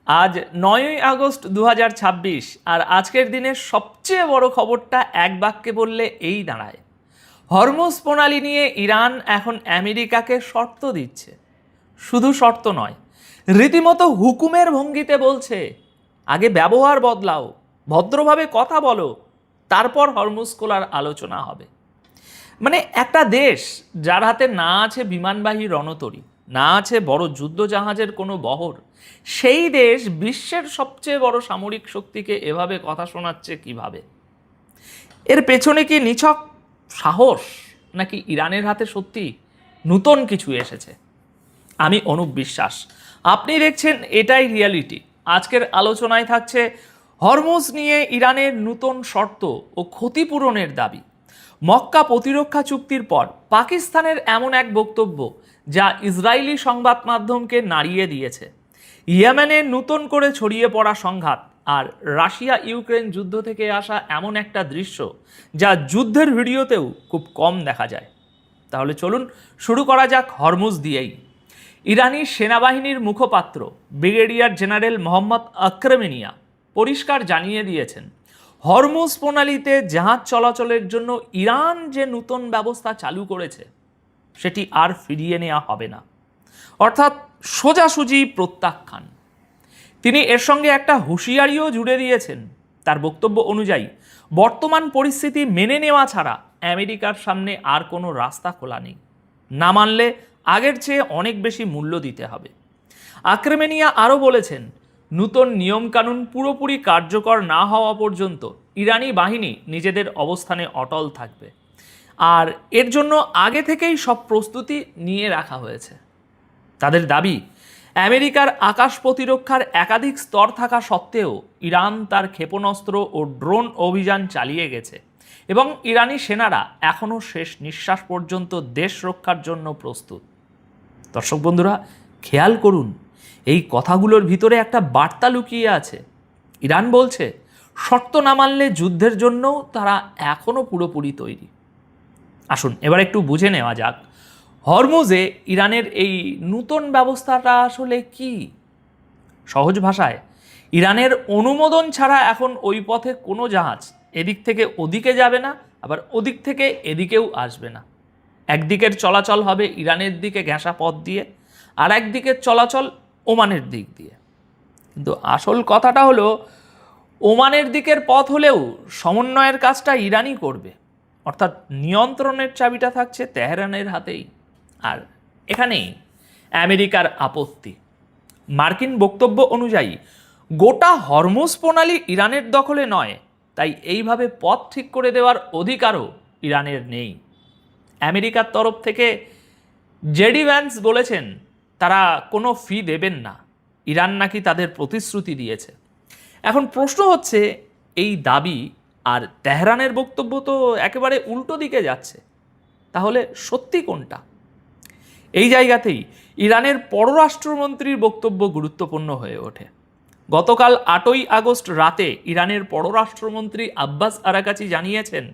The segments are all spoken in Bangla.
আজ 9ই আগস্ট 2026 আর আজকের দিনের সবচেয়ে বড় খবরটা এক বাক্যে বললে এই দাঁড়ায়, হরমুজ প্রণালী নিয়ে ইরান এখন আমেরিকাকে শর্ত দিচ্ছে। শুধু শর্ত নয়, রীতিমতো হুকুমের ভঙ্গিতে বলছে আগে ব্যবহার বদলাও, ভদ্রভাবে কথা বলো, তারপর হরমুজ খোলার আলোচনা হবে। মানে একটা দেশ যার হাতে না আছে বিমানবাহী রণতরী, না আছে বড় যুদ্ধজাহাজের কোনো বহর, সেই দেশ বিশ্বের সবচেয়ে বড় সামরিক শক্তিকে এভাবে কথা শোনাচ্ছে কিভাবে? এর পেছনে কি নিছক সাহস, নাকি ইরানের হাতে সত্যি নতুন কিছু এসেছে? আমি অনুপ বিশ্বাস, আপনি দেখছেন এটাই রিয়ালিটি। আজকের আলোচনায় থাকছে হরমুজ নিয়ে ইরানের নতুন শর্ত ও ক্ষতিপূরণের দাবি, মক্কা প্রতিরক্ষা চুক্তির পর পাকিস্তানের এমন এক বক্তব্য যা ইসরায়েলি সংবাদ মাধ্যমকে নাড়িয়ে দিয়েছে, ইয়েমেনে নতুন করে ছড়িয়ে পড়া সংঘাত, আর রাশিয়া ইউক্রেন যুদ্ধ থেকে আসা এমন একটা দৃশ্য যা যুদ্ধের ভিডিওতেও খুব কম দেখা যায়। তাহলে চলুন শুরু করা যাক হরমুজ দিয়েই। ইরানি সেনাবাহিনীর মুখপাত্র ব্রিগেডিয়ার জেনারেল মোহাম্মদ আক্রমেনিয়া পরিষ্কার জানিয়ে দিয়েছেন, হরমুজ প্রণালীতে জাহাজ চলাচলের জন্য ইরান যে নতুন ব্যবস্থা চালু করেছে সেটি আর ফিরিয়ে নেওয়া হবে না, অর্থাৎ সোজাসুজি প্রত্যাখ্যান। তিনি এর সঙ্গে একটা হুঁশিয়ারিও জুড়ে দিয়েছেন। তার বক্তব্য অনুযায়ী বর্তমান পরিস্থিতি মেনে নেওয়া ছাড়া আমেরিকার সামনে আর কোনো রাস্তা খোলা নেই, না মানলে আগের চেয়ে অনেক বেশি মূল্য দিতে হবে। আক্রমেনিয়া আরও বলেছেন, নতুন নিয়মকানুন পুরোপুরি কার্যকর না হওয়া পর্যন্ত ইরানি বাহিনী নিজেদের অবস্থানে অটল থাকবে, আর এর জন্য আগে থেকেই সব প্রস্তুতি নিয়ে রাখা হয়েছে। তাদের দাবি, আমেরিকার আকাশ প্রতিরক্ষার একাধিক স্তর থাকা সত্ত্বেও ইরান তার ক্ষেপণাস্ত্র ও ড্রোন অভিযান চালিয়ে গেছে এবং ইরানি সেনারা এখনও শেষ নিঃশ্বাস পর্যন্ত দেশ রক্ষার জন্য প্রস্তুত। দর্শক বন্ধুরা, খেয়াল করুন, এই কথাগুলোর ভিতরে একটা বার্তা লুকিয়ে আছে। ইরান বলছে শর্ত না মানলে যুদ্ধের জন্যও তারা এখনও পুরোপুরি তৈরি। আসুন এবার একটু বুঝে নেওয়া যাক, হরমুজে ইরানের এই নতুন ব্যবস্থাটা আসলে কি। সহজ ভাষায়, ইরানের অনুমোদন ছাড়া এখন ওই পথে কোনো জাহাজ এদিক থেকে ওদিকে যাবে না, আবার ওদিক থেকে এদিকেও আসবে না। একদিকের চলাচল হবে ইরানের দিকে ঘেঁষা পথ দিয়ে, আর একদিকের চলাচল ওমানের দিক দিয়ে। কিন্তু আসল কথাটা হলো, ওমানের দিকের পথ হলেও সমন্বয়ের কাজটা ইরানই করবে, অর্থাৎ নিয়ন্ত্রণের চাবিটা থাকছে তেহরানের হাতেই। আর এখানেই আমেরিকার আপত্তি। মার্কিন বক্তব্য অনুযায়ী গোটা হরমুজ প্রণালী ইরানের দখলে নয়, তাই এইভাবে পথ ঠিক করে দেওয়ার অধিকারও ইরানের নেই। আমেরিকার তরফ থেকে জেডি ভ্যান্স বলেছেন তারা কোনো ফি দেবেন না, ইরান নাকি তাদের প্রতিশ্রুতি দিয়েছে। এখন প্রশ্ন হচ্ছে, এই দাবি আর তেহরানের বক্তব্য তো একেবারে উল্টো দিকে যাচ্ছে, তাহলে সত্যি কোনটা? এই জায়গাতেই ইরানের পররাষ্ট্রমন্ত্রীর বক্তব্য গুরুত্বপূর্ণ হয়ে ওঠে। গতকাল 8ই আগস্ট রাতে ইরানের পররাষ্ট্রমন্ত্রী আব্বাস আরাকাচি জানিয়েছেন,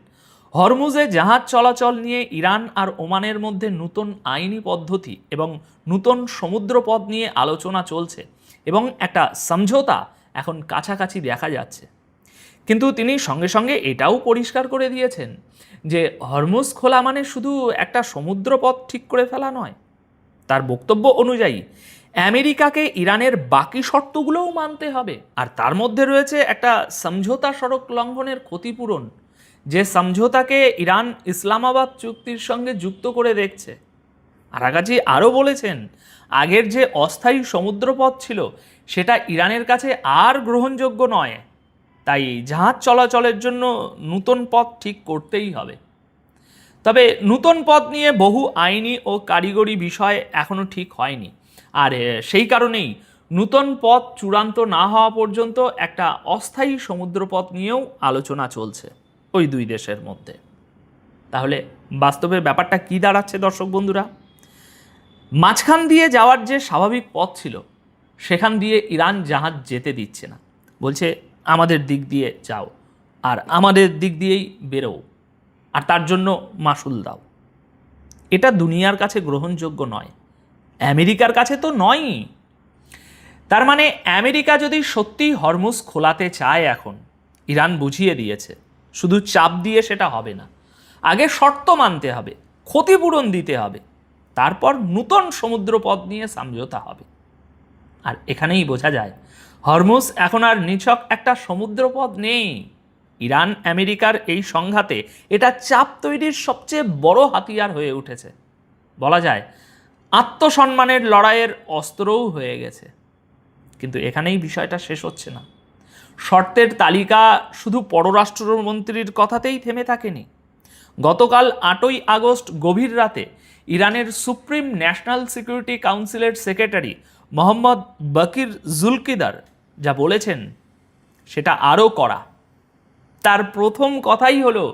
হরমুজে জাহাজ চলাচল নিয়ে ইরান আর ওমানের মধ্যে নতুন আইনি পদ্ধতি এবং নতুন সমুদ্রপথ নিয়ে আলোচনা চলছে এবং একটা সমঝোতা এখন কাছাকাছি দেখা যাচ্ছে। কিন্তু তিনি সঙ্গে সঙ্গে এটাও পরিষ্কার করে দিয়েছেন যে হরমুজ খোলা মানে শুধু একটা সমুদ্রপথ ঠিক করে ফেলা নয়। তার বক্তব্য অনুযায়ী আমেরিকাকে ইরানের বাকি শর্তগুলোও মানতে হবে, আর তার মধ্যে রয়েছে একটা সমঝোতা সড়ক লঙ্ঘনের ক্ষতিপূরণ, যে সমঝোতাকে ইরান ইসলামাবাদ চুক্তির সঙ্গে যুক্ত করে দেখছে। আরাকাচি আরও বলেছেন, আগের যে অস্থায়ী সমুদ্রপথ ছিল সেটা ইরানের কাছে আর গ্রহণযোগ্য নয়, তাই জাহাজ চলাচলের জন্য নতুন পথ ঠিক করতেই হবে। তবে নতুন পথ নিয়ে বহু আইনি ও কারিগরি বিষয় এখনও ঠিক হয়নি, আর সেই কারণেই নতুন পথ চূড়ান্ত না হওয়া পর্যন্ত একটা অস্থায়ী সমুদ্রপথ নিয়েও আলোচনা চলছে ওই দুই দেশের মধ্যে। তাহলে বাস্তবে ব্যাপারটা কি দাঁড়াচ্ছে দর্শক বন্ধুরা? মাঝখান দিয়ে যাওয়ার যে স্বাভাবিক পথ ছিল সেখান দিয়ে ইরান জাহাজ যেতে দিচ্ছে না, বলছে আমাদের দিক দিয়ে যাও আর আমাদের দিক দিয়েই বেরো, আর তার জন্য মাসুল দাও। এটা দুনিয়ার কাছে গ্রহণযোগ্য নয়, আমেরিকার কাছে তো নয়ই। তার মানে আমেরিকা যদি সত্যি হরমুজ খোলাতে চায়, এখন ইরান বুঝিয়ে দিয়েছে শুধু চাপ দিয়ে সেটা হবে না, আগে শর্ত মানতে হবে, ক্ষতিপূরণ দিতে হবে, তারপর নূতন সমুদ্রপথ নিয়ে সমঝোতা হবে। আর এখানেই বোঝা যায় হরমুজ এখন আর নিছক একটা সমুদ্রপথ নেই। ইরান আমেরিকার এই সংঘাতে এটা চাপ তৈরির সবচেয়ে বড় হাতিয়ার হয়ে উঠেছে। বলা যায় আত্মসম্মানের লড়াইয়ের অস্ত্রও হয়ে গেছে। কিন্তু এখানেই বিষয়টা শেষ হচ্ছে না। শর্তের তালিকা শুধু পররাষ্ট্রমন্ত্রীর কথাতেই থেমে থাকেনি। গতকাল 8ই আগস্ট গভীর রাতে ইরানের সুপ্রিম ন্যাশনাল সিকিউরিটি কাউন্সিলের সেক্রেটারি মোহাম্মদ বাকির জুলকিদার যা বলেছেন সেটা আরও কড়া। তার প্রথম কথাই হলো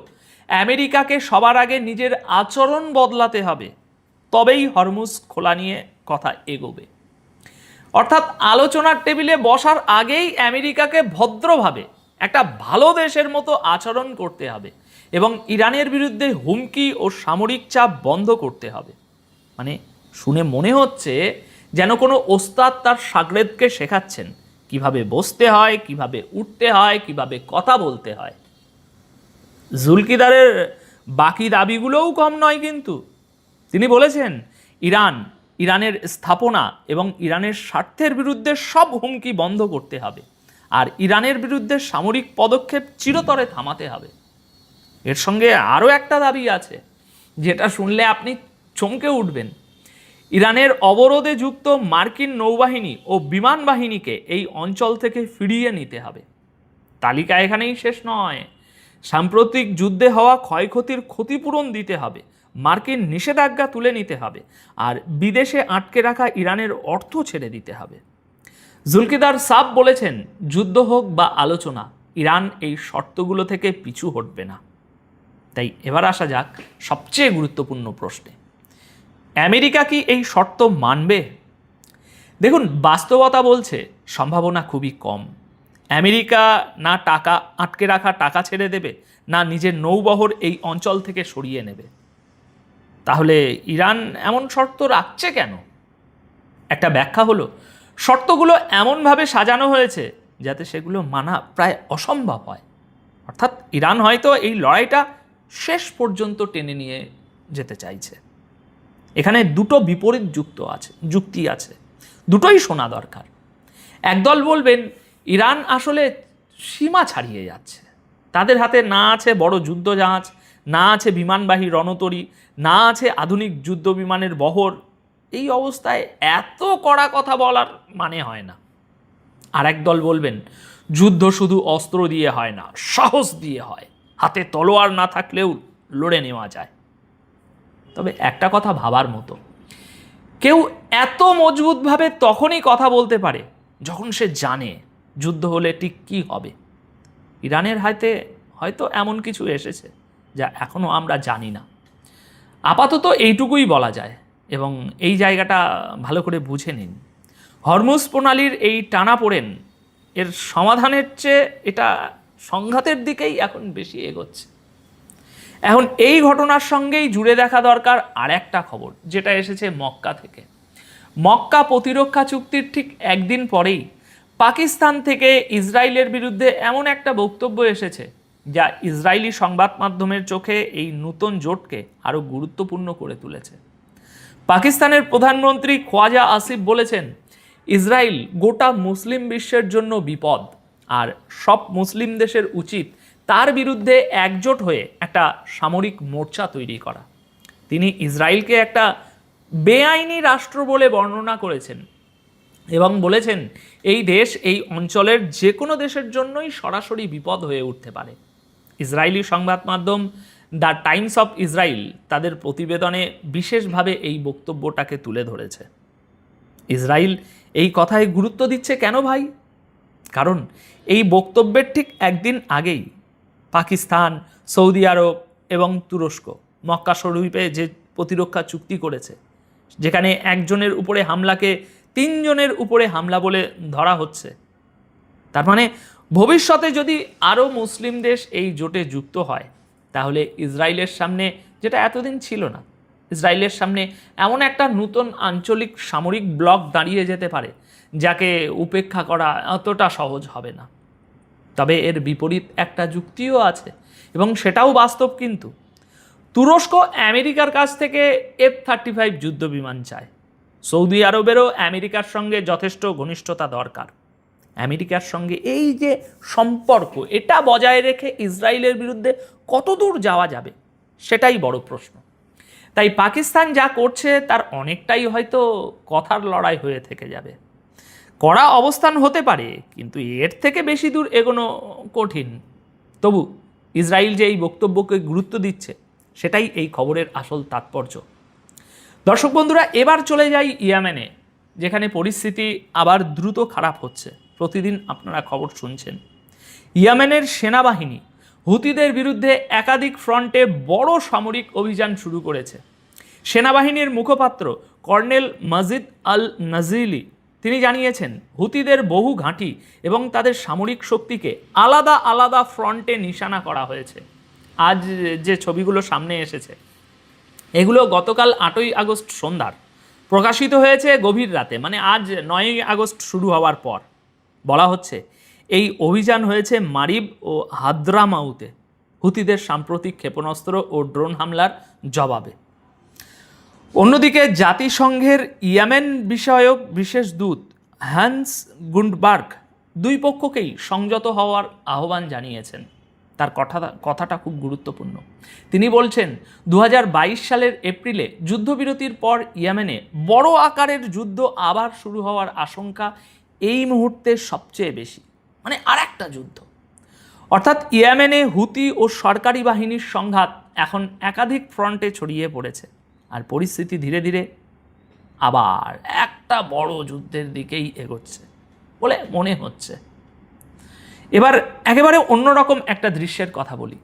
আমেরিকাকে সবার আগে নিজের আচরণ বদলাতে হবে, তবেই হরমুজ খোলা নিয়ে কথা এগোবে। অর্থাৎ আলোচনার টেবিলে বসার আগেই আমেরিকাকে ভদ্রভাবে একটা ভালো দেশের মতো আচরণ করতে হবে এবং ইরানের বিরুদ্ধে হুমকি ও সামরিক চাপ বন্ধ করতে হবে। মানে শুনে মনে হচ্ছে যেন কোনো ওস্তাদ তার শাগরেদকে শেখাচ্ছেন কিভাবে বসতে হয়, কিভাবে উঠতে হয়, কিভাবে কথা বলতে হয়। জুলকিদারের বাকি দাবিগুলোও কম নয় কিন্তু। তিনি বলেছেন ইরানের স্থাপনা এবং ইরানের স্বার্থের বিরুদ্ধে সব হুমকি বন্ধ করতে হবে, আর ইরানের বিরুদ্ধে সামরিক পদক্ষেপ চিরতরে থামাতে হবে। এর সঙ্গে আরও একটা দাবি আছে যেটা শুনলে আপনি চমকে উঠবেন। ইরানের অবরোধে যুক্ত মার্কিন নৌবাহিনী ও বিমান বাহিনীকে এই অঞ্চল থেকে ফিরিয়ে নিতে হবে। তালিকা এখানেই শেষ নয়। সাম্প্রতিক যুদ্ধে হওয়া ক্ষয়ক্ষতির ক্ষতিপূরণ দিতে হবে, মার্কিন নিষেধাজ্ঞা তুলে নিতে হবে, আর বিদেশে আটকে রাখা ইরানের অর্থ ছেড়ে দিতে হবে। জুলকিদার সাব বলেছেন, যুদ্ধ হোক বা আলোচনা, ইরান এই শর্তগুলো থেকে পিছু হটবে না। তাই এবার আসা যাক সবচেয়ে গুরুত্বপূর্ণ প্রশ্নে, আমেরিকা কি এই শর্ত মানবে? দেখুন, বাস্তবতা বলছে সম্ভাবনা খুবই কম। আমেরিকা না টাকা আটকে রাখা টাকা ছেড়ে দেবে, না নিজের নৌবহর এই অঞ্চল থেকে সরিয়ে নেবে। তাহলে ইরান এমন শর্ত রাখছে কেন? একটা ব্যাখ্যা হলো, শর্তগুলো এমনভাবে সাজানো হয়েছে যাতে সেগুলো মানা প্রায় অসম্ভব হয়। অর্থাৎ ইরান হয়তো এই লড়াইটা শেষ পর্যন্ত টেনে নিয়ে যেতে চাইছে। এখানে দুটো বিপরীত যুক্তি আছে, দুটোই শোনা দরকার। একদল বলবেন ইরান আসলে সীমা ছাড়িয়ে যাচ্ছে, তাদের হাতে না আছে বড় যুদ্ধজাহাজ, না আছে বিমানবাহী রণতরী, না আছে আধুনিক যুদ্ধ বিমানের বহর। এই অবস্থায় এত কড়া কথা বলার মানে হয় না। আর একদল বলবেন যুদ্ধ শুধু অস্ত্র দিয়ে হয় না, সাহস দিয়ে হয়, হাতে তলোয়ার না থাকলেও লড়ে নেওয়া যায়। তবে একটা কথা ভাবার মতো, কেউ এত মজবুতভাবে তখনই কথা বলতে পারে যখন সে জানে যুদ্ধ হলে ঠিক কী হবে। ইরানের হাতে হয়তো এমন কিছু এসেছে যা এখনও আমরা জানি না। আপাতত এইটুকুই বলা যায়, এবং এই জায়গাটা ভালো করে বুঝে নিন। হরমুজ প্রণালীর এই টানাপোড়েন এর সমাধানের চেয়ে এটা সংঘাতের দিকেই এখন বেশি এগোচ্ছে। এখন এই ঘটনার সঙ্গেই জুড়ে দেখা দরকার আর একটা খবর, যেটা এসেছে মক্কা থেকে। মক্কা প্রতিরক্ষা চুক্তির ঠিক একদিন পরেই পাকিস্তান থেকে ইসরায়েলের বিরুদ্ধে এমন একটা বক্তব্য এসেছে যা ইসরায়েলি সংবাদ মাধ্যমের চোখে এই নতুন জোটকে আরও গুরুত্বপূর্ণ করে তুলেছে। পাকিস্তানের প্রধানমন্ত্রী খোয়াজা আসিফ বলেছেন, ইসরায়েল গোটা মুসলিম বিশ্বের জন্য বিপদ, আর সব মুসলিম দেশের উচিত তার বিরুদ্ধে একজোট হয়ে একটা সামরিক মোর্চা তৈরি করা। তিনি ইসরায়েলকে একটা বেআইনি রাষ্ট্র বলে বর্ণনা করেছেন এবং বলেছেন এই দেশ এই অঞ্চলের যে কোনো দেশের জন্যই সরাসরি বিপদ হয়ে উঠতে পারে। ইসরায়েলি সংবাদ মাধ্যম দ্য টাইমস অফ ইসরায়েল তাদের প্রতিবেদনে বিশেষভাবে এই বক্তব্যটাকে তুলে ধরেছে। ইসরায়েল এই কথায় গুরুত্ব দিচ্ছে কেন ভাই? কারণ এই বক্তব্যের ঠিক একদিন আগেই পাকিস্তান, সৌদি আরব এবং তুরস্ক মক্কা শরীফে যে প্রতিরক্ষা চুক্তি করেছে, যেখানে একজনের উপরে হামলাকে 3 জনের উপরে হামলা বলে ধরা হচ্ছে। তার মানে ভবিষ্যতে যদি আরও মুসলিম দেশ এই জোটে যুক্ত হয়, তাহলে ইসরায়েলের সামনে, যেটা এতদিন ছিল না, ইসরায়েলের সামনে এমন একটা নতুন আঞ্চলিক সামরিক ব্লক দাঁড়িয়ে যেতে পারে যাকে উপেক্ষা করা অতটা সহজ হবে না। তবে এর বিপরীত একটা যুক্তিও আছে এবং সেটাও বাস্তব। কিন্তু তুরস্ক আমেরিকার কাছ থেকে F-35 যুদ্ধ বিমান চায়। সৌদি আরবেরও আমেরিকার সঙ্গে যথেষ্ট ঘনিষ্ঠতা দরকার। আমেরিকার সঙ্গে এই যে সম্পর্ক, এটা বজায় রেখে ইসরায়েলের বিরুদ্ধে কতদূর যাওয়া যাবে সেটাই বড় প্রশ্ন। তাই পাকিস্তান যা করছে তার অনেকটাই হয়তো কথার লড়াই হয়ে থেকে যাবে। কড়া অবস্থান হতে পারে, কিন্তু এর থেকে বেশি দূর এগোনো কঠিন। তবু ইসরায়েল যে এই বক্তব্যকে গুরুত্ব দিচ্ছে সেটাই এই খবরের আসল তাৎপর্য। দর্শক বন্ধুরা, এবার চলে যাই ইয়েমেনে, যেখানে পরিস্থিতি আবার দ্রুত খারাপ হচ্ছে। প্রতিদিন আপনারা খবর শুনছেন। ইয়েমেনের সেনাবাহিনী হুতিদের বিরুদ্ধে একাধিক ফ্রন্টে বড় সামরিক অভিযান শুরু করেছে। সেনাবাহিনীর মুখপাত্র কর্নেল মাজিদ আল নাজিলি তিনি জানিয়েছেন, হুতিদের বহু ঘাঁটি এবং তাদের সামরিক শক্তিকে আলাদা আলাদা ফ্রন্টে নিশানা করা হয়েছে। আজ যে ছবিগুলো সামনে এসেছে এগুলো গতকাল 8ই আগস্ট সন্ধ্যার প্রকাশিত হয়েছে গভীর রাতে, মানে আজ 9ই আগস্ট শুরু হওয়ার পর। বলা হচ্ছে এই অভিযান হয়েছে মারিব ও হাদ্রামাউতে হুতিদের সাম্প্রতিক ক্ষেপণাস্ত্র ও ড্রোন হামলার জবাবে। অন্যদিকে জাতিসংঘের ইয়েমেন বিষয়ক বিশেষ দূত হ্যান্স গুন্ডবার্গ দুই পক্ষকেই সংযত হওয়ার আহ্বান জানিয়েছেন। তার কথাটা খুব গুরুত্বপূর্ণ। তিনি বলছেন, 2022 সালের এপ্রিলে যুদ্ধবিরতির পর ইয়েমেনে বড় আকারের যুদ্ধ আবার শুরু হওয়ার আশঙ্কা এই মুহূর্তে সবচেয়ে বেশি, মানে আর একটা যুদ্ধ। অর্থাৎ ইয়েমেনে হুতি ও সরকারি বাহিনীর সংঘাত এখন একাধিক ফ্রন্টে ছড়িয়ে পড়েছে, আর পরিস্থিতি ধীরে ধীরে আবার একটা বড় যুদ্ধের দিকেই এগোচ্ছে বলে মনে হচ্ছে। এবার একেবারে অন্যরকম একটা দৃশ্যের কথা বলি,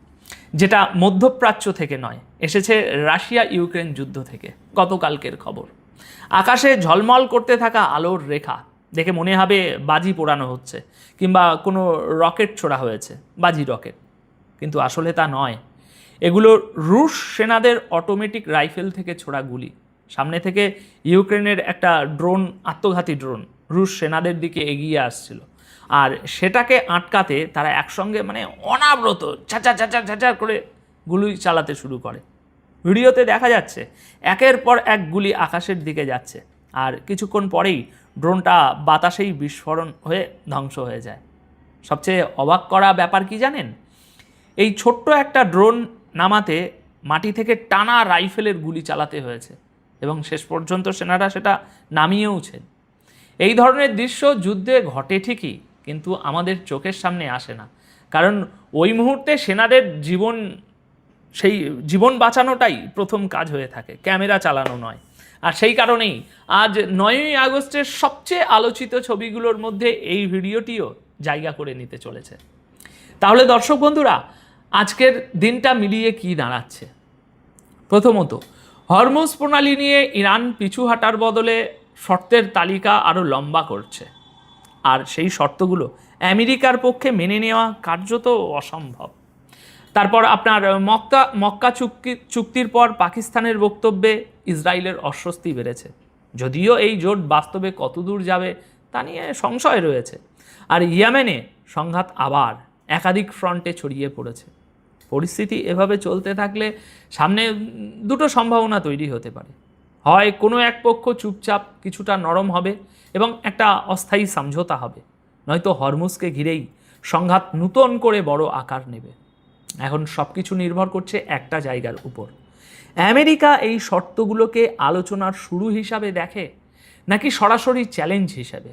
যেটা মধ্যপ্রাচ্য থেকে নয়, এসেছে রাশিয়া ইউক্রেন যুদ্ধ থেকে। গতকালকের খবর, আকাশে ঝলমল করতে থাকা আলোর রেখা দেখে মনে হবে বাজি পোড়ানো হচ্ছে কিংবা কোনো রকেট ছোড়া হয়েছে, বাজি রকেট। কিন্তু আসলে তা নয়, এগুলো রুশ সেনাদের অটোমেটিক রাইফেল থেকে ছোড়া গুলি। সামনে থেকে ইউক্রেনের একটা ড্রোন, আত্মঘাতী ড্রোন, রুশ সেনাদের দিকে এগিয়ে আসছিল, আর সেটাকে আটকাতে তারা একসঙ্গে মানে অনাব্রত ঝাঁচার করে গুলি চালাতে শুরু করে। ভিডিওতে দেখা যাচ্ছে একের পর এক গুলি আকাশের দিকে যাচ্ছে, আর কিছুক্ষণ পরেই ড্রোনটা বাতাসেই বিস্ফোরণ হয়ে ধ্বংস হয়ে যায়। সবচেয়ে অবাক করা ব্যাপার কি জানেন? এই ছোট্ট একটা ড্রোন নামাতে মাটি থেকে টানা রাইফেলের গুলি চালাতে হয়েছে এবং শেষ পর্যন্ত সেনারা সেটা নামিয়েওছেন। এই ধরনের দৃশ্য যুদ্ধে ঘটে ঠিকই, কিন্তু আমাদের চোখের সামনে আসে না, কারণ ওই মুহূর্তে সেনাদের সেই জীবন বাঁচানোটাই প্রথম কাজ হয়ে থাকে, ক্যামেরা চালানো নয়। আর সেই কারণেই আজ 9ই আগস্টের সবচেয়ে আলোচিত ছবিগুলোর মধ্যে এই ভিডিওটিও জায়গা করে নিতে চলেছে। তাহলে দর্শক বন্ধুরা, আজকের দিনটা মিলিয়ে কি দাঁড়াচ্ছে? প্রথমত, হরমুজ প্রণালী নিয়ে ইরান পিছু হাঁটার বদলে শর্তের তালিকা আরও লম্বা করছে, আর সেই শর্তগুলো আমেরিকার পক্ষে মেনে নেওয়া কার্যত অসম্ভব। তারপর আপনার মক্কা চুক্তির পর পাকিস্তানের বক্তব্যে ইসরায়েলের অস্বস্তি বেড়েছে, যদিও এই জোট বাস্তবে কতদূর যাবে তা নিয়ে সংশয় রয়েছে। আর ইয়েমেনে সংঘাত আবার একাধিক ফ্রন্টে ছড়িয়ে পড়েছে। পরিস্থিতি এভাবে চলতে থাকলে সামনে দুটো সম্ভাবনা তৈরি হতে পারে। হয় কোনো এক পক্ষ চুপচাপ কিছুটা নরম হবে এবং একটা অস্থায়ী সমঝোতা হবে, নয়তো হরমুজকে ঘিরেই সংঘাত নূতন করে বড় আকার নেবে। এখন সব কিছু নির্ভর করছে একটা জায়গার উপর, আমেরিকা এই শর্তগুলোকে আলোচনার শুরু হিসাবে দেখে নাকি সরাসরি চ্যালেঞ্জ হিসাবে।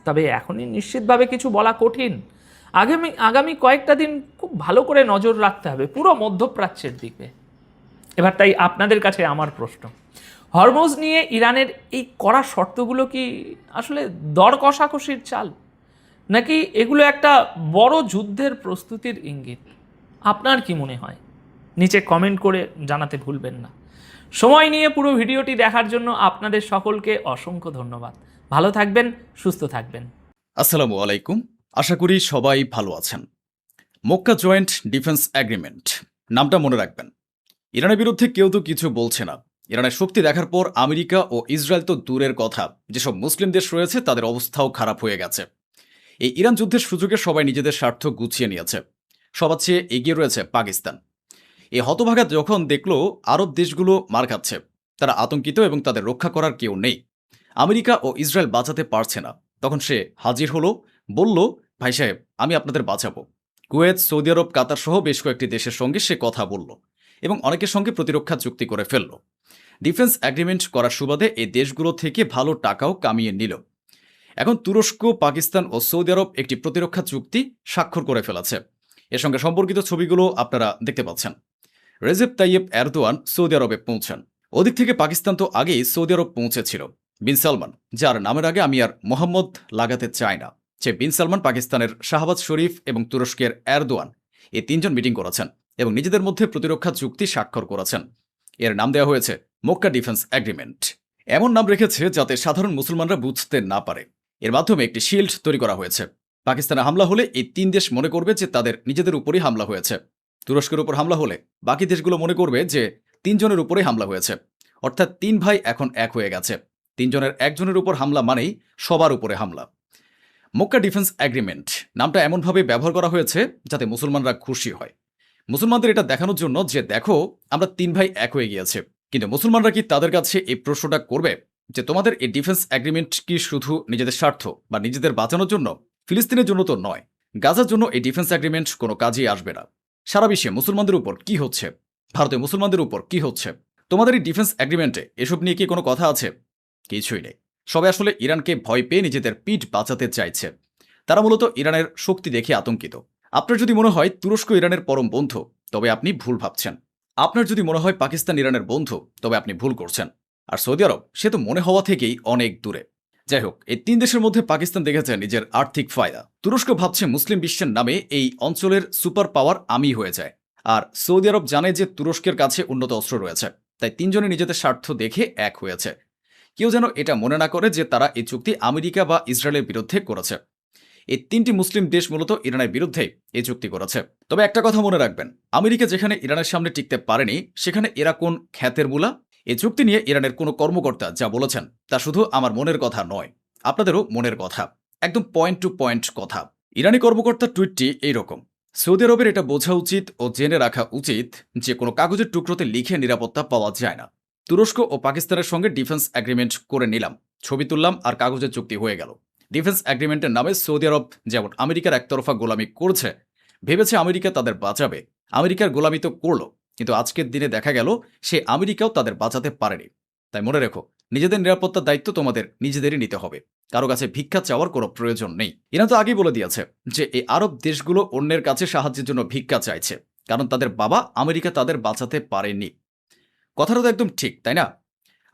তবে এখনই নিশ্চিতভাবে কিছু বলা কঠিন। আগামী কয়েকটা দিন খুব ভালো করে নজর রাখতে হবে পুরো মধ্যপ্রাচ্যের দিকে। এবার তাই আপনাদের কাছে আমার প্রশ্ন, হরমুজ নিয়ে ইরানের এই কড়া শর্তগুলো কি আসলে দর কষাকষির চাল, নাকি এগুলো একটা বড় যুদ্ধের প্রস্তুতির ইঙ্গিত? আপনার কি মনে হয়? নিচে কমেন্ট করে জানাতে ভুলবেন না। সময় নিয়ে পুরো ভিডিওটি দেখার জন্য আপনাদের সকলকে অসংখ্য ধন্যবাদ। ভালো থাকবেন, সুস্থ থাকবেন। আসসালামু আলাইকুম, আশা করি সবাই ভালো আছেন। মক্কা জয়েন্ট ডিফেন্স এগ্রিমেন্ট নামটা মনে রাখবেন। ইরানের বিরুদ্ধে কেউ তো কিছু বলছে না, ইরানের শক্তি দেখার পর আমেরিকা ও ইসরায়েল তো দূরের কথা, যেসব মুসলিম দেশ রয়েছে তাদের অবস্থাও খারাপ হয়ে গেছে। এই ইরান যুদ্ধের সুযোগে সবাই নিজেদের স্বার্থ গুছিয়ে নিয়েছে। সবার চেয়ে এগিয়ে রয়েছে পাকিস্তান। এই হতভাগা যখন দেখল আরব দেশগুলো মার খাচ্ছে, তারা আতঙ্কিত এবং তাদের রক্ষা করার কেউ নেই, আমেরিকা ও ইসরায়েল বাঁচাতে পারছে না, তখন সে হাজির হলো, বলল, ভাই সাহেব, আমি আপনাদের বাঁচাবো। কুয়েত, সৌদি আরব, কাতার সহ বেশ কয়েকটি দেশের সঙ্গে সে কথা বলল এবং অনেকের সঙ্গে প্রতিরক্ষা চুক্তি করে ফেলল। ডিফেন্স অ্যাগ্রিমেন্ট করার সুবাদে এই দেশগুলো থেকে ভালো টাকাও কামিয়ে নিল। এখন তুরস্ক, পাকিস্তান ও সৌদি আরব একটি প্রতিরক্ষা চুক্তি স্বাক্ষর করে ফেলেছে। এর সঙ্গে সম্পর্কিত ছবিগুলো আপনারা দেখতে পাচ্ছেন। রেজেপ তাইয়েব এরদোয়ান সৌদি আরবে পৌঁছান। ওদিক থেকে পাকিস্তান তো আগেই সৌদি আরব পৌঁছেছিল। বিন সালমান, যার নামের আগে আমি আর মোহাম্মদ লাগাতে চাই না, সে বিন সালমান পাকিস্তানের শাহবাজ শরীফ এবং তুরস্কের এরদোয়ান, এই তিনজন মিটিং করেছেন এবং নিজেদের মধ্যে প্রতিরক্ষা চুক্তি স্বাক্ষর করেছেন। এর নাম দেওয়া হয়েছে মক্কা ডিফেন্স অ্যাগ্রিমেন্ট। এমন নাম রেখেছে যাতে সাধারণ মুসলমানরা বুঝতে না পারে। এর মাধ্যমে একটি শিল্ড তৈরি করা হয়েছে। পাকিস্তানে হামলা হলে এই তিন দেশ মনে করবে যে তাদের নিজেদের উপরই হামলা হয়েছে। তুরস্কের উপর হামলা হলে বাকি দেশগুলো মনে করবে যে তিনজনের উপরেই হামলা হয়েছে। অর্থাৎ তিন ভাই এখন এক হয়ে গেছে। তিনজনের একজনের উপর হামলা মানেই সবার উপরে হামলা। মক্কা ডিফেন্স অ্যাগ্রিমেন্ট নামটা এমনভাবে ব্যবহার করা হয়েছে যাতে মুসলমানরা খুশি হয়। মুসলমানদের এটা দেখানোর জন্য যে দেখো, আমরা তিন ভাই এক হয়ে গিয়েছে। কিন্তু মুসলমানরা কি তাদের কাছে এই প্রশ্নটা করবে যে তোমাদের এই ডিফেন্স অ্যাগ্রিমেন্ট কি শুধু নিজেদের স্বার্থ বা নিজেদের বাঁচানোর জন্য? ফিলিস্তিনের জন্য তো নয়। গাজার জন্য এই ডিফেন্স অ্যাগ্রিমেন্ট কোনো কাজেই আসবে না। সারা বিশ্বে মুসলমানদের উপর কি হচ্ছে, ভারতীয় মুসলমানদের উপর কি হচ্ছে, তোমাদের এই ডিফেন্স অ্যাগ্রিমেন্টে এসব নিয়ে কি কোনো কথা আছে? কিছুই নেই। সবাই আসলে ইরানকে ভয় পেয়ে নিজেদের পিঠ বাঁচাতে চাইছে। তারা মূলত ইরানের শক্তি দেখে আতঙ্কিত। আপনার যদি মনে হয় তুরস্ক ইরানের পরম বন্ধু, তবে আপনি ভুল ভাবছেন। আপনার যদি মনে হয় পাকিস্তান ইরানের বন্ধু, তবে আপনি ভুল করছেন। আর সৌদি আরব, সে তো মনে হওয়া থেকেই অনেক দূরে। যাই হোক, এই তিন দেশের মধ্যে পাকিস্তান দেখেছে নিজের আর্থিক ফায়দা। তুরস্ক ভাবছে মুসলিম বিশ্বের নামে এই অঞ্চলের সুপার পাওয়ার আমি হয়ে যায়। আর সৌদি আরব জানে যে তুরস্কের কাছে উন্নত অস্ত্র রয়েছে, তাই তিনজনে নিজেদের স্বার্থ দেখে এক হয়েছে। কেউ যেন এটা মনে না করে যে তারা এই চুক্তি আমেরিকা বা ইসরায়েলের বিরুদ্ধে করেছে। এই তিনটি মুসলিম দেশ মূলত ইরানের বিরুদ্ধেই এই চুক্তি করেছে। তবে একটা কথা মনে রাখবেন, আমেরিকা যেখানে ইরানের সামনে টিকতে পারেনি, সেখানে এরা কোন খ্যাতের মূলা? এই চুক্তি নিয়ে ইরানের কোনো কর্মকর্তা যা বলেছেন তা শুধু আমার মনের কথা নয়, আপনাদেরও মনের কথা, একদম পয়েন্ট টু পয়েন্ট কথা। ইরানি কর্মকর্তার টুইটটি এইরকম: সৌদি আরবের এটা বোঝা উচিত ও জেনে রাখা উচিত যে কোনো কাগজের টুকরোতে লিখে নিরাপত্তা পাওয়া যায় না। তুরস্ক ও পাকিস্তানের সঙ্গে ডিফেন্স অ্যাগ্রিমেন্ট করে নিলাম, ছবি তুললাম আর কাগজের চুক্তি হয়ে গেল। ডিফেন্স অ্যাগ্রিমেন্টের নামে সৌদি আরব যেমন আমেরিকার একতরফা গোলামি করছে, ভেবেছে আমেরিকা তাদের বাঁচাবে। আমেরিকার গোলামি তো করল, কিন্তু আজকের দিনে দেখা গেল সে আমেরিকাও তাদের বাঁচাতে পারেনি। তাই মনে রেখো, নিজেদের নিরাপত্তার দায়িত্ব তোমাদের নিজেদেরই নিতে হবে। কারো কাছে ভিক্ষা চাওয়ার কোনো প্রয়োজন নেই। ইরান তো আগেই বলে দিয়েছে যে এই আরব দেশগুলো অন্যের কাছে সাহায্যের জন্য ভিক্ষা চাইছে, কারণ তাদের বাবা আমেরিকা তাদের বাঁচাতে পারেনি। কথাটা তো একদম ঠিক, তাই না?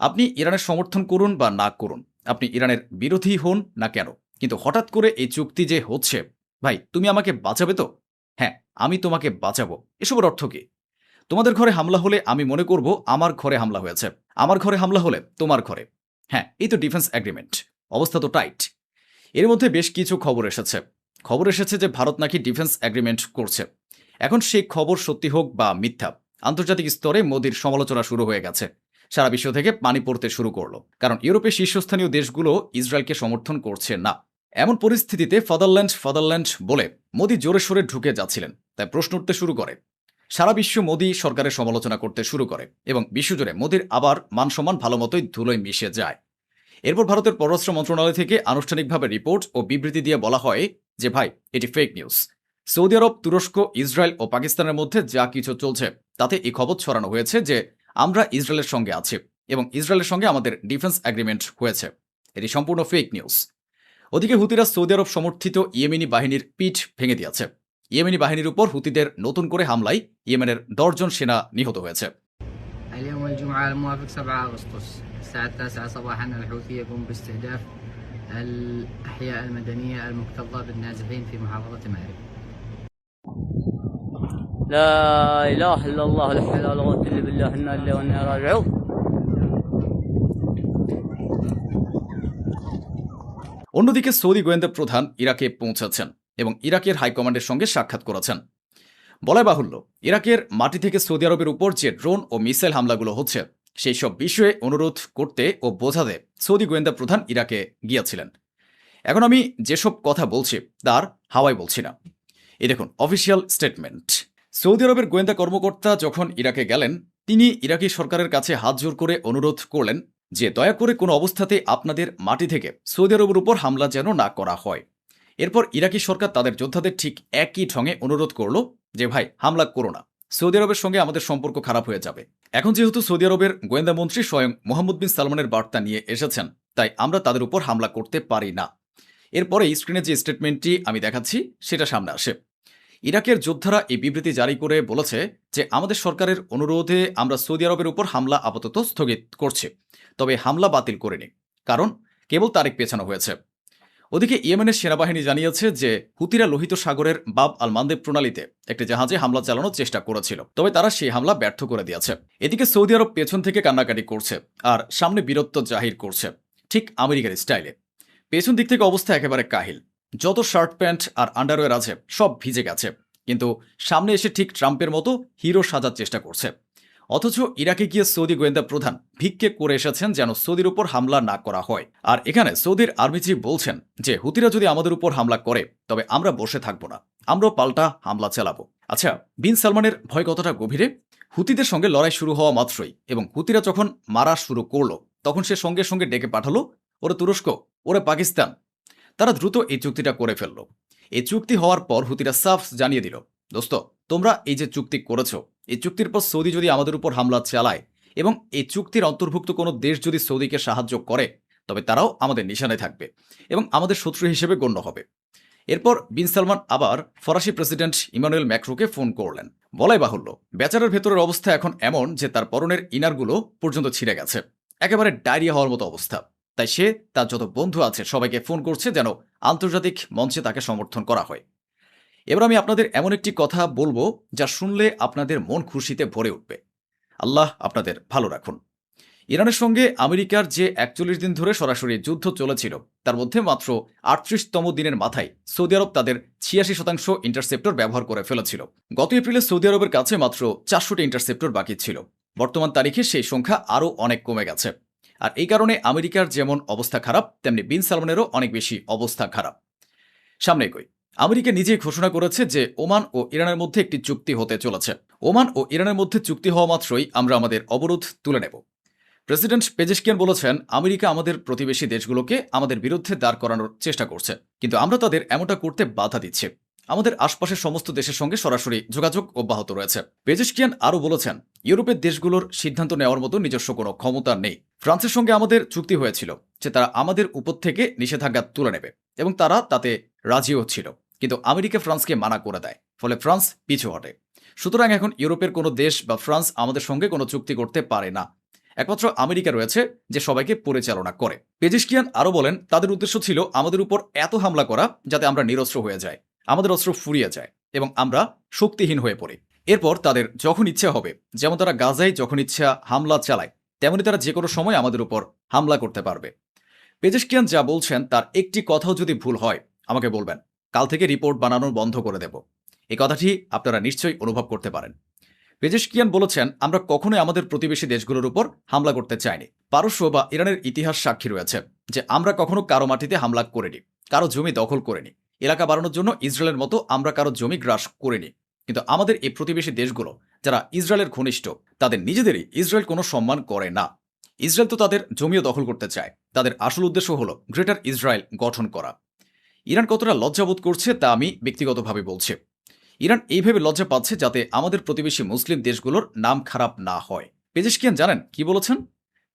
আপনি ইরানের সমর্থন করুন বা না করুন, আপনি ইরানের বিরোধী হন না কেন, কিন্তু হঠাৎ করে এই চুক্তি যে হচ্ছে, ভাই তুমি আমাকে বাঁচাবে তো? হ্যাঁ, আমি তোমাকে বাঁচাবো। এসবের অর্থ কি? তোমাদের ঘরে হামলা হলে আমি মনে করব আমার ঘরে হামলা হয়েছে, আমার ঘরে হামলা হলে তোমার ঘরে। হ্যাঁ, এই তো ডিফেন্স অ্যাগ্রিমেন্ট। অবস্থা তো টাইট। এর মধ্যে বেশ কিছু খবর এসেছে যে ভারত নাকি ডিফেন্স অ্যাগ্রিমেন্ট করছে। এখন সেই খবর সত্যি হোক বা মিথ্যা, আন্তর্জাতিক স্তরে মোদির সমালোচনা শুরু হয়ে গেছে। সারা বিশ্ব থেকে পানি পড়তে শুরু করলো, কারণ ইউরোপের শীর্ষস্থানীয় দেশগুলো ইসরায়েলকে সমর্থন করছে না। এমন পরিস্থিতিতে ফাদারল্যান্ড বলে মোদি জোরে সোরে ঢুকে যাচ্ছিলেন। তাই প্রশ্ন উঠতে শুরু করে। সারা বিশ্ব মোদি সরকারের সমালোচনা করতে শুরু করে এবং বিশ্বজুড়ে মোদির আবার মান সম্মান ভালো মতোই ধুলোয় মিশে যায়। এরপর ভারতের পররাষ্ট্র মন্ত্রণালয় থেকে আনুষ্ঠানিকভাবে রিপোর্ট ও বিবৃতি দিয়ে বলা হয় যে ভাই, এটি ফেক নিউজ। সৌদি আরব, তুরস্ক, ইসরায়েল ও পাকিস্তানের মধ্যে যা কিছু চলছে তাতে এই খবর ছড়ানো হয়েছে যে আমরা ইসরায়েলের সঙ্গে আছি এবং ইসরায়েলের সঙ্গে আমাদের ডিফেন্স অ্যাগ্রিমেন্ট হয়েছে। এটি সম্পূর্ণ ফেক নিউজ। ওদিকে হুতিরা সৌদি আরব সমর্থিত ইয়েমেনি বাহিনীর পিঠ ভেঙে দিয়েছে। ইয়েমেনি বাহিনীর উপর হুতিদের নতুন করে হামলায় ইয়েমেনের 10 জন সেনা নিহত হয়েছে। اليوم الجمعة الموافق 7 أغسطس الساعة 9 صباحا الحوثي يقوم باستهداف الأحياء المدنية المكتظة بالنازحين في محافظة مأرب. لا إله إلا الله لا حول ولا قوة إلا بالله إنا لله وإنا إليه راجعون. অন্যদিকে সৌদি গোয়েন্দা প্রধান ইরাকে পৌঁছেছেন এবং ইরাকের হাইকমান্ডের সঙ্গে সাক্ষাৎ করেছেন। বলাই বাহুল্য, ইরাকের মাটি থেকে সৌদি আরবের উপর যে ড্রোন ও মিসাইল হামলাগুলো হচ্ছে সেই সব বিষয়ে অনুরোধ করতে ও বোঝাতে সৌদি গোয়েন্দা প্রধান ইরাকে গিয়েছিলেন। এখন আমি যেসব কথা বলছি তার হাওয়ায় বলছি না। এই দেখুন অফিসিয়াল স্টেটমেন্ট। সৌদি আরবের গোয়েন্দা কর্মকর্তা যখন ইরাকে গেলেন, তিনি ইরাকি সরকারের কাছে হাত জোর করে অনুরোধ করলেন যে দয়া করে কোনো অবস্থাতেই আপনাদের মাটি থেকে সৌদি আরবের উপর হামলা যেন না করা হয়। এরপর ইরাকি সরকার তাদের যোদ্ধাদের ঠিক একই ঢঙে অনুরোধ করল যে ভাই হামলা করো না, সৌদি আরবের সঙ্গে আমাদের সম্পর্ক খারাপ হয়ে যাবে। এখন যেহেতু সৌদি আরবের গোয়েন্দা মন্ত্রী স্বয়ং মোহাম্মদ বিন সালমানের বার্তা নিয়ে এসেছেন, তাই আমরা তাদের উপর হামলা করতে পারি না। এরপরে স্ক্রিনে যে স্টেটমেন্টটি আমি দেখাচ্ছি সেটা সামনে আসে। ইরাকের যোদ্ধারা এই বিবৃতি জারি করে বলেছে যে আমাদের সরকারের অনুরোধে আমরা সৌদি আরবের উপর হামলা আপাতত স্থগিত করছি, তবে হামলা বাতিল করেনি, কারণ কেবল তারিখ পেছানো হয়েছে। ওদিকে ইয়েমেনের সেনাবাহিনী জানিয়েছে যে হুতিরা লোহিত সাগরের বাব আল মান্দেব প্রণালীতে একটি জাহাজে হামলা চালানোর চেষ্টা করেছিল, তবে তারা সেই হামলা ব্যর্থ করে দিয়েছে। এদিকে সৌদি আরব পেছন থেকে কান্নাকাটি করছে আর সামনে বীরত্ব জাহির করছে, ঠিক আমেরিকার স্টাইলে। পেছন দিক থেকে অবস্থা একেবারে কাহিল, যত শার্ট প্যান্ট আর আন্ডারওয়্যার আছে সব ভিজে গেছে, কিন্তু সামনে এসে ঠিক ট্রাম্পের মতো হিরো সাজার চেষ্টা করছে। অথচ ইরাকে গিয়ে সৌদি গোয়েন্দা প্রধান ভিক্ষে করে এসেছেন যেন সৌদির উপর হামলা না করা হয়। আর এখানে সৌদির আর্মি চিফ বলছেন যে হুতিরা যদি আমাদের উপর হামলা করে তবে আমরা বসে থাকবো না, আমরাও পাল্টা হামলা চালাবো। আচ্ছা, বিন সালমানের ভয় কতটা গভীরে? হুতিদের সঙ্গে লড়াই শুরু হওয়া মাত্রই এবং হুতিরা যখন মারা শুরু করলো তখন সে সঙ্গে সঙ্গে ডেকে পাঠালো ওরে তুরস্ক, ওরে পাকিস্তান। তারা দ্রুত এই চুক্তিটা করে ফেলল। এই চুক্তি হওয়ার পর হুতিরা সাফ জানিয়ে দিল, দোস্ত তোমরা এই যে চুক্তি করেছো, এই চুক্তির পর সৌদি যদি আমাদের উপর হামলা চালায় এবং এই চুক্তির অন্তর্ভুক্ত কোনো দেশ যদি সৌদিকে সাহায্য করে তবে তারাও আমাদের নিশানায় থাকবে এবং আমাদের শত্রু হিসেবে গণ্য হবে। এরপর বিন সালমান আবার ফরাসি প্রেসিডেন্ট ইমানুয়েল ম্যাক্রোকে ফোন করলেন। বলাই বাহুল্য, বেচারার ভেতরের অবস্থা এখন এমন যে তার পরনের ইনারগুলো পর্যন্ত ছিঁড়ে গেছে, একেবারে ডায়রিয়া হওয়ার মতো অবস্থা। তাই সে তার যত বন্ধু আছে সবাইকে ফোন করছে যেন আন্তর্জাতিক মঞ্চে তাকে সমর্থন করা হয়। এবার আমি আপনাদের এমন একটি কথা বলবো যা শুনলে আপনাদের মন খুশিতে ভরে উঠবে। আল্লাহ আপনাদের ভালো রাখুন। ইরানের সঙ্গে আমেরিকার যে 41 দিন ধরে সরাসরি যুদ্ধ চলেছিল তার মধ্যে মাত্র 38তম দিনের মাথায় সৌদি আরব তাদের 86% ইন্টারসেপ্টর ব্যবহার করে ফেলেছিল। গত এপ্রিলে সৌদি আরবের কাছে মাত্র 400টি ইন্টারসেপ্টর বাকি ছিল। বর্তমান তারিখে সেই সংখ্যা আরও অনেক কমে গেছে। আর এই কারণে আমেরিকার যেমন অবস্থা খারাপ, তেমনি বিন সালমানেরও অনেক বেশি অবস্থা খারাপ। সামনে এগোই। আমেরিকা নিজেই ঘোষণা করেছে যে ওমান ও ইরানের মধ্যে একটি চুক্তি হতে চলেছে। ওমান ও ইরানের মধ্যে চুক্তি হওয়া মাত্রই আমরা আমাদের অবরোধ তুলে নেব। প্রেসিডেন্ট পেজেশকিয়ান বলেছেন, আমেরিকা আমাদের প্রতিবেশী দেশগুলোকে আমাদের বিরুদ্ধে দাঁড় করানোর চেষ্টা করছে, কিন্তু আমরা তাদের এমনটা করতে বাধা দিচ্ছি। আমাদের আশপাশের সমস্ত দেশের সঙ্গে সরাসরি যোগাযোগ অব্যাহত রয়েছে। পেজেশকিয়ান আরও বলেছেন, ইউরোপের দেশগুলোর সিদ্ধান্ত নেওয়ার মতো নিজস্ব কোনো ক্ষমতা নেই। ফ্রান্সের সঙ্গে আমাদের চুক্তি হয়েছিল যে তারা আমাদের উপর থেকে নিষেধাজ্ঞা তুলে নেবে এবং তারা তাতে রাজিও ছিল, কিন্তু আমেরিকা ফ্রান্সকে মানা করে দেয়, ফলে ফ্রান্স পিছু হটে। সুতরাং এখন ইউরোপের কোনো দেশ বা ফ্রান্স আমাদের সঙ্গে কোনো চুক্তি করতে পারে না। একমাত্র আমেরিকা রয়েছে যে সবাইকে পরিচালনা করে। পেজেশকিয়ান আরও বলেন, তাদের উদ্দেশ্য ছিল আমাদের উপর এত হামলা করা যাতে আমরা নিরস্ত্র হয়ে যাই, আমাদের অস্ত্র ফুরিয়ে যায় এবং আমরা শক্তিহীন হয়ে পড়ি। এরপর তাদের যখন ইচ্ছা হবে, যেমন তারা গাজায় যখন ইচ্ছা হামলা চালায়, তেমনি তারা যে কোনো সময় আমাদের উপর হামলা করতে পারবে। পেজেশকিয়ান যা বলছেন তার একটি কথাও যদি ভুল হয় আমাকে বলবেন, কাল থেকে রিপোর্ট বানানো বন্ধ করে দেব। এই কথাটি আপনারা নিশ্চয়ই অনুভব করতে পারেন। পেজেশকিয়ান বলেছেন, আমরা কখনোই আমাদের প্রতিবেশী দেশগুলোর উপর হামলা করতে চাইনি। পারস্য বা ইরানের ইতিহাস সাক্ষী রয়েছে যে আমরা কখনো কারো মাটিতে হামলা করিনি, কারো জমি দখল করিনি, এলাকা বাড়ানোর জন্য ইসরায়েলের মতো আমরা কারো জমি গ্রাস করিনি। কিন্তু আমাদের এই প্রতিবেশী দেশগুলো যারা ইসরায়েলের ঘনিষ্ঠ, তাদের নিজেদেরই ইসরায়েল কোনো সম্মান করে না। ইসরায়েল তো তাদের জমিও দখল করতে চায়। তাদের আসল উদ্দেশ্য হলো গ্রেটার ইসরায়েল গঠন করা। ইরান কতটা লজ্জাবোধ করছে তা আমি ব্যক্তিগতভাবে বলছি। ইরান এইভাবে লজ্জা পাচ্ছে যাতে আমাদের প্রতিবেশী মুসলিম দেশগুলোর নাম খারাপ না হয়। পেজেশকিয়ান জানেন কি বলেছেন?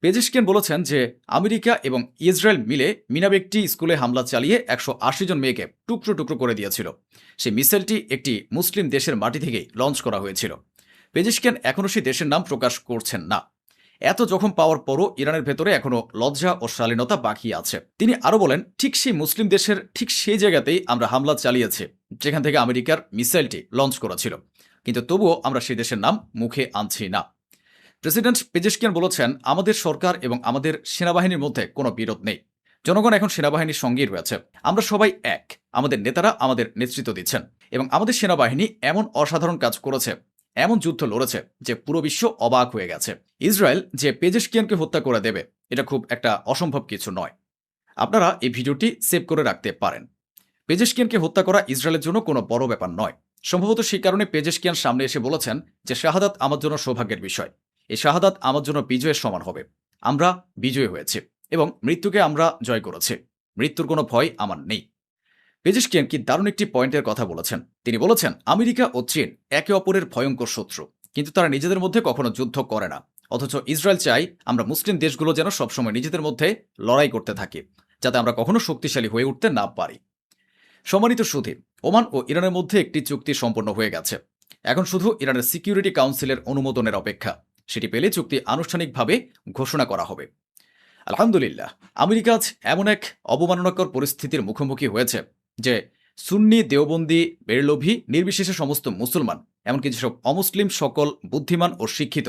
পেজেশকিয়ান বলেছেন যে আমেরিকা এবং ইসরায়েল মিলে মিনাব একটি স্কুলে হামলা চালিয়ে 180 জন মেয়েকে টুকরো টুকরো করে দিয়েছিল। সেই মিসাইলটি একটি মুসলিম দেশের মাটি থেকেই লঞ্চ করা হয়েছিল। পেজেশকিয়ান এখনও সেই দেশের নাম প্রকাশ করছেন না। এত জখম পাওয়ার পরও ইরানের ভেতরে এখনও লজ্জা ও শালীনতা বাকি আছে। তিনি আরও বলেন, ঠিক সেই মুসলিম দেশের ঠিক সেই জায়গাতেই আমরা হামলা চালিয়েছি যেখান থেকে আমেরিকার মিসাইলটি লঞ্চ করা ছিল, কিন্তু তবুও আমরা সেই দেশের নাম মুখে আনছি না। প্রেসিডেন্ট পেজেশকিয়ান বলেছেন, আমাদের সরকার এবং আমাদের সেনাবাহিনীর মধ্যে কোনো বিরোধ নেই। জনগণ এখন সেনাবাহিনীর সঙ্গেই রয়েছে। আমরা সবাই এক। আমাদের নেতারা আমাদের নেতৃত্ব দিচ্ছেন এবং আমাদের সেনাবাহিনী এমন অসাধারণ কাজ করেছে, এমন যুদ্ধ লড়েছে যে পুরো বিশ্ব অবাক হয়ে গেছে। ইসরায়েল যে পেজেশকিয়ানকে হত্যা করে দেবে এটা খুব একটা অসম্ভব কিছু নয়। আপনারা এই ভিডিওটি সেভ করে রাখতে পারেন। পেজেশকিয়ানকে হত্যা করা ইসরায়েলের জন্য কোনো বড় ব্যাপার নয়। সম্ভবত সেই কারণে পেজেশকিয়ান সামনে এসে বলেছেন যে শাহাদাত আমার জন্য সৌভাগ্যের বিষয়, এই শাহাদাত আমার জন্য বিজয়ের সমান হবে। আমরা বিজয়ী হয়েছি এবং মৃত্যুকে আমরা জয় করেছি, মৃত্যুর কোনো ভয় আমার নেই। পেজেশকিয়ান কি দারুণ একটি পয়েন্টের কথা বলেছেন। তিনি বলেছেন আমেরিকা ও চীন একে অপরের ভয়ঙ্কর শত্রু, কিন্তু তারা নিজেদের মধ্যে কখনো যুদ্ধ করে না। অথচ ইসরায়েল চাই আমরা মুসলিম দেশগুলো যেন সবসময় নিজেদের মধ্যে লড়াই করতে থাকি, যাতে আমরা কখনো শক্তিশালী হয়ে উঠতে না পারি। সম্মানিত সুধী, ওমান ও ইরানের মধ্যে একটি চুক্তি সম্পন্ন হয়ে গেছে। এখন শুধু ইরানের সিকিউরিটি কাউন্সিলের অনুমোদনের অপেক্ষা। সেটি পেলে চুক্তি আনুষ্ঠানিকভাবে ঘোষণা করা হবে। আলহামদুলিল্লাহ, আমেরিকা আজ এমন এক অবমাননাকর পরিস্থিতির মুখোমুখি হয়েছে যে সুন্নি, দেওবন্দি, বেরলভি নির্বিশেষে সমস্ত মুসলমান, এমনকি যেসব অমুসলিম সকল বুদ্ধিমান ও শিক্ষিত,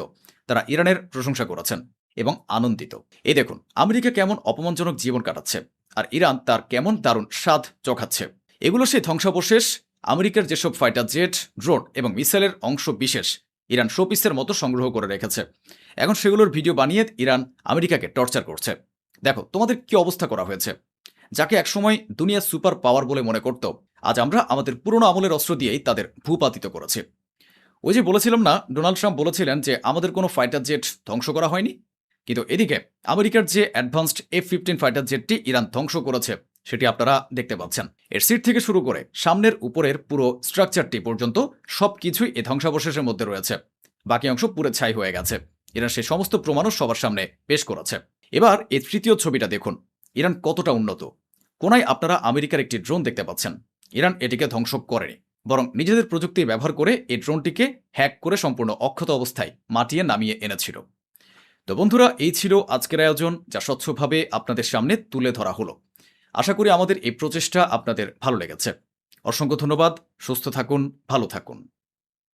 তারা ইরানের প্রশংসা করেছেন এবং আনন্দিত। এই দেখুন আমেরিকা কেমন অপমানজনক জীবন কাটাচ্ছে, আর ইরান তার কেমন দারুণ স্বাদ চোখাচ্ছে। এগুলো সেই ধ্বংসাবশেষ। আমেরিকার যেসব ফাইটার জেট, ড্রোন এবং মিসাইলের অংশ বিশেষ ইরান শোপিসের মতো সংগ্রহ করে রেখেছে। এখন সেগুলোর ভিডিও বানিয়ে ইরান আমেরিকাকে টর্চার করছে। দেখো তোমাদের কি অবস্থা করা হয়েছে। যাকে একসময় দুনিয়া সুপার পাওয়ার বলে মনে করত, আজ আমরা আমাদের পুরনো আমলের অস্ত্র দিয়েই তাদের ভূপাতিত করেছি। ওই যে বলেছিলাম না, ডোনাল্ড ট্রাম্প বলেছিলেন যে আমাদের কোনো ফাইটার জেট ধ্বংস করা হয়নি, কিন্তু এদিকে আমেরিকার যে অ্যাডভান্সড F-15 ফাইটার জেটটি ইরান ধ্বংস করেছে সেটি আপনারা দেখতে পাচ্ছেন। এর সিট থেকে শুরু করে সামনের উপরের পুরো স্ট্রাকচারটি পর্যন্ত সবকিছুই এই ধ্বংসাবশেষের মধ্যে রয়েছে। বাকি অংশ পুরো ছাই হয়ে গেছে। ইরান সেই সমস্ত প্রমাণও সবার সামনে পেশ করেছে। এবার এই তৃতীয় ছবিটা দেখুন, ইরান কতটা উন্নত। কোনায় আপনারা আমেরিকার একটি ড্রোন দেখতে পাচ্ছেন। ইরান এটিকে ধ্বংস করেনি, বরং নিজেদের প্রযুক্তি ব্যবহার করে এই ড্রোনটিকে হ্যাক করে সম্পূর্ণ অক্ষত অবস্থায় মাটিয়ে নামিয়ে এনেছিল। তো বন্ধুরা, এই ছিল আজকের আয়োজন, যা স্বচ্ছভাবে আপনাদের সামনে তুলে ধরা হলো। আশা করি আমাদের এই প্রচেষ্টা আপনাদের ভালো লেগেছে। অসংখ্য ধন্যবাদ। সুস্থ থাকুন, ভালো থাকুন।